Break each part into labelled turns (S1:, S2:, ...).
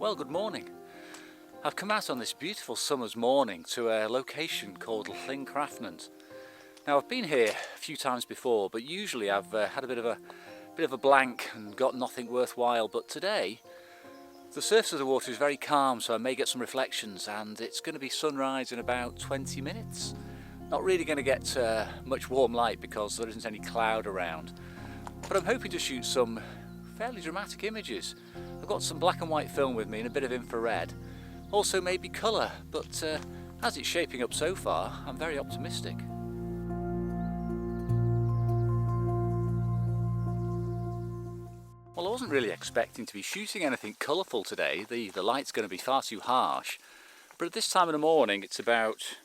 S1: Well, good morning. I've come out on this beautiful summer's morning to a location called Llyn Crafnant. Now, I've been here a few times before, but usually I've had a bit of a blank and got nothing worthwhile. But today, the surface of the water is very calm, so I may get some reflections, and it's going to be sunrise in about 20 minutes. Not really going to get much warm light because there isn't any cloud around, but I'm hoping to shoot some fairly dramatic images. I've got some black and white film with me and a bit of infrared, also maybe colour, but as it's shaping up so far, I'm very optimistic. Well, I wasn't really expecting to be shooting anything colourful today. The light's going to be far too harsh, but at this time of the morning, it's about,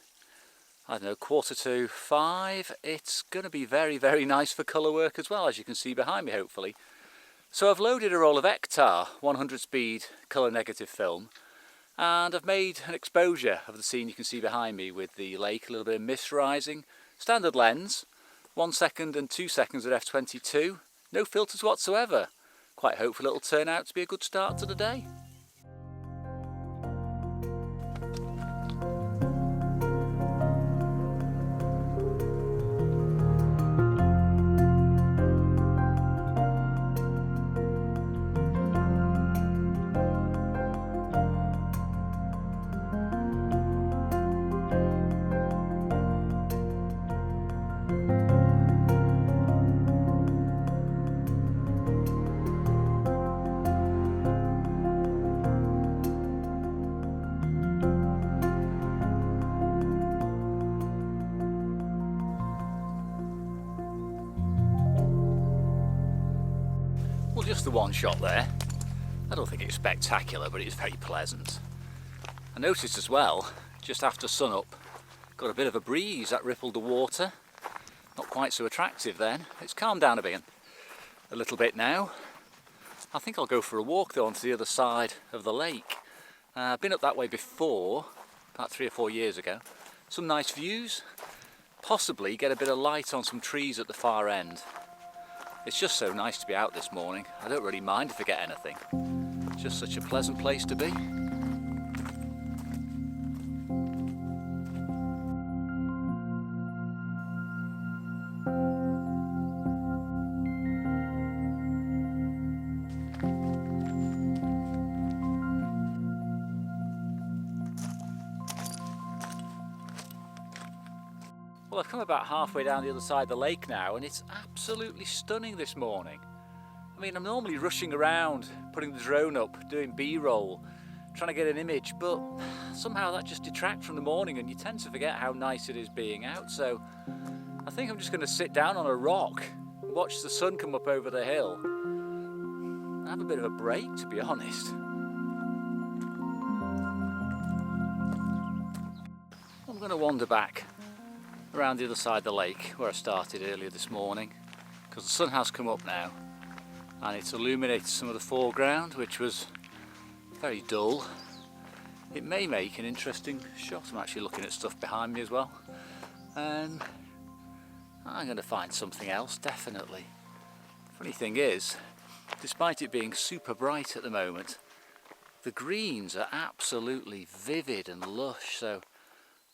S1: I don't know, 4:45. It's going to be very, very nice for colour work as well, as you can see behind me, hopefully. So I've loaded a roll of Ektar 100 speed colour negative film, and I've made an exposure of the scene you can see behind me with the lake, a little bit of mist rising, standard lens, 1 second and 2 seconds at f/22, no filters whatsoever. Quite hopeful it'll turn out to be a good start to the day. Well, just the one shot there. I don't think it's spectacular, but it's very pleasant. I noticed as well, just after sunup, got a bit of a breeze that rippled the water. Not quite so attractive then. It's calmed down a little bit now. I think I'll go for a walk though onto the other side of the lake. I've been up that way before, about 3 or 4 years ago. Some nice views. Possibly get a bit of light on some trees at the far end. It's just so nice to be out this morning. I don't really mind if I get anything. It's just such a pleasant place to be. Well, I've come about halfway down the other side of the lake now, and it's absolutely stunning this morning. I mean, I'm normally rushing around, putting the drone up, doing B-roll, trying to get an image, but somehow that just detracts from the morning and you tend to forget how nice it is being out. So I think I'm just going to sit down on a rock and watch the sun come up over the hill and have a bit of a break, to be honest. I'm going to wander back around the other side of the lake where I started earlier this morning, because the sun has come up now and it's illuminated some of the foreground, which was very dull. It may make an interesting shot. I'm actually looking at stuff behind me as well, and I'm going to find something else, definitely. Funny thing is, despite it being super bright at the moment, the greens are absolutely vivid and lush, so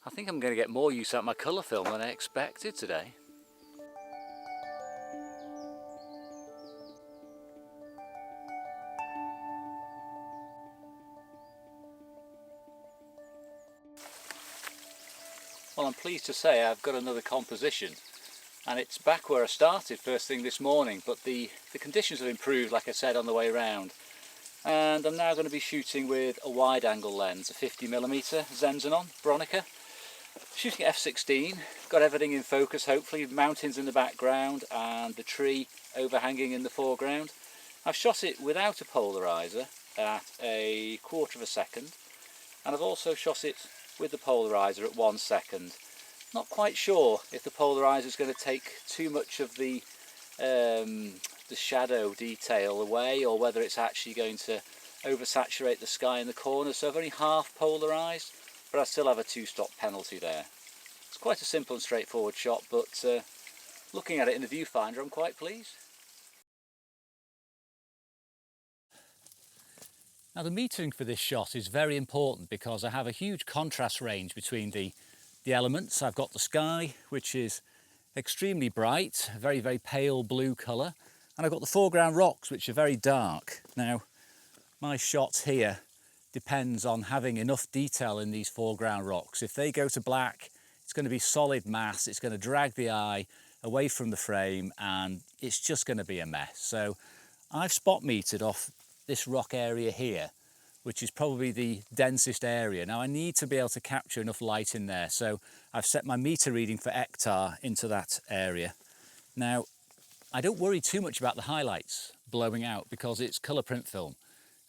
S1: I think I'm going to get more use out of my colour film than I expected today. Well, I'm pleased to say I've got another composition, and it's back where I started first thing this morning, but the conditions have improved, like I said, on the way round. And I'm now going to be shooting with a wide angle lens, a 50mm Xenon Bronica. Shooting at f/16, got everything in focus hopefully, mountains in the background and the tree overhanging in the foreground. I've shot it without a polarizer at a 1/4 of a second, and I've also shot it with the polarizer at 1 second. Not quite sure if the polarizer is going to take too much of the shadow detail away, or whether it's actually going to oversaturate the sky in the corners, so I've only half polarized, but I still have a 2-stop penalty there. It's quite a simple and straightforward shot, but looking at it in the viewfinder, I'm quite pleased. Now the metering for this shot is very important because I have a huge contrast range between the elements. I've got the sky, which is extremely bright, a very, very pale blue colour, and I've got the foreground rocks, which are very dark. Now, my shot here depends on having enough detail in these foreground rocks. If they go to black, it's going to be solid mass, it's going to drag the eye away from the frame, and it's just going to be a mess. So I've spot metered off this rock area here, which is probably the densest area. Now I need to be able to capture enough light in there, so I've set my meter reading for Ektar into that area. Now, I don't worry too much about the highlights blowing out because it's colour print film,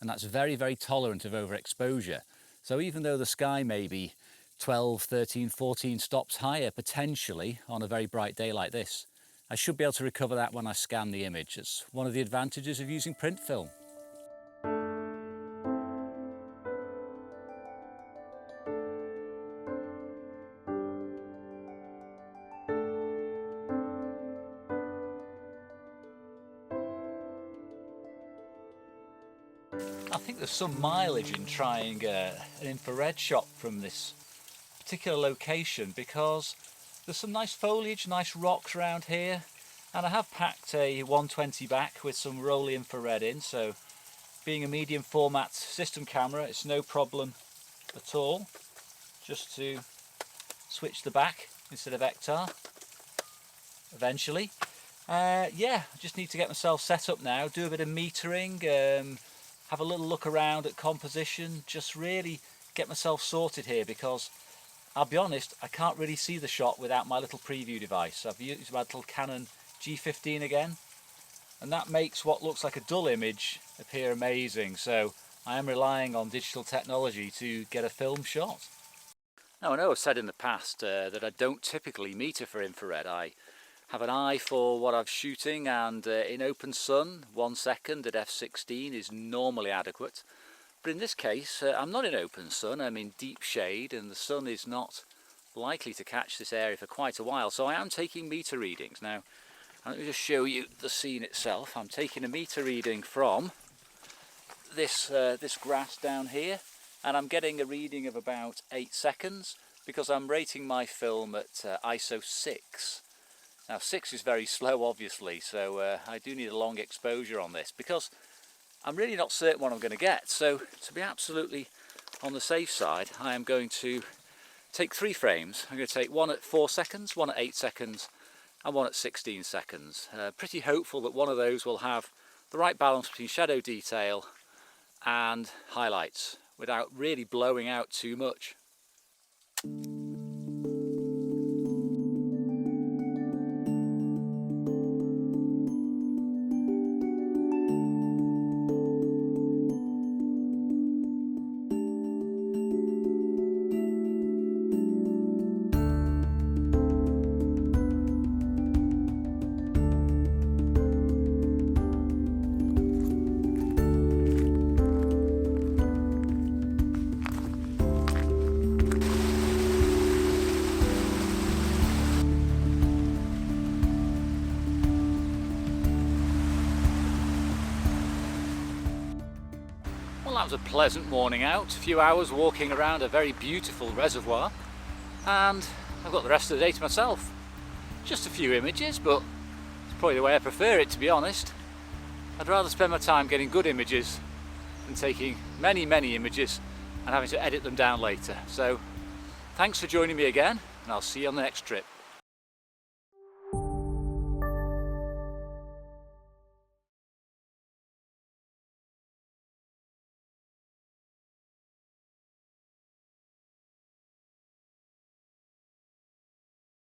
S1: and that's very, very tolerant of overexposure. So even though the sky may be 12, 13, 14 stops higher potentially on a very bright day like this, I should be able to recover that when I scan the image. It's one of the advantages of using print film. I think there's some mileage in trying an infrared shot from this particular location because there's some nice foliage, nice rocks around here, and I have packed a 120 back with some Rollei Infrared in, so being a medium format system camera, it's no problem at all just to switch the back instead of Ektar eventually. Yeah, I just need to get myself set up now, do a bit of metering, have a little look around at composition, just really get myself sorted here because I'll be honest, I can't really see the shot without my little preview device. I've used my little Canon G80 again, and that makes what looks like a dull image appear amazing. So I am relying on digital technology to get a film shot. Now I know I've said in the past that I don't typically meter for infrared. I have an eye for what I'm shooting, and in open sun 1 second at f16 is normally adequate. But in this case I'm not in open sun, I'm in deep shade, and the sun is not likely to catch this area for quite a while, so I am taking meter readings. Now let me just show you the scene itself. I'm taking a meter reading from this grass down here, and I'm getting a reading of about 8 seconds because I'm rating my film at ISO 6. Now 6 is very slow obviously, so I do need a long exposure on this because I'm really not certain what I'm going to get. So to be absolutely on the safe side, I am going to take 3 frames. I'm going to take one at 4 seconds, one at 8 seconds and one at 16 seconds. Pretty hopeful that one of those will have the right balance between shadow detail and highlights without really blowing out too much. That was a pleasant morning out, a few hours walking around a very beautiful reservoir, and I've got the rest of the day to myself. Just a few images, but it's probably the way I prefer it, to be honest. I'd rather spend my time getting good images than taking many images and having to edit them down later. So thanks for joining me again, and I'll see you on the next trip.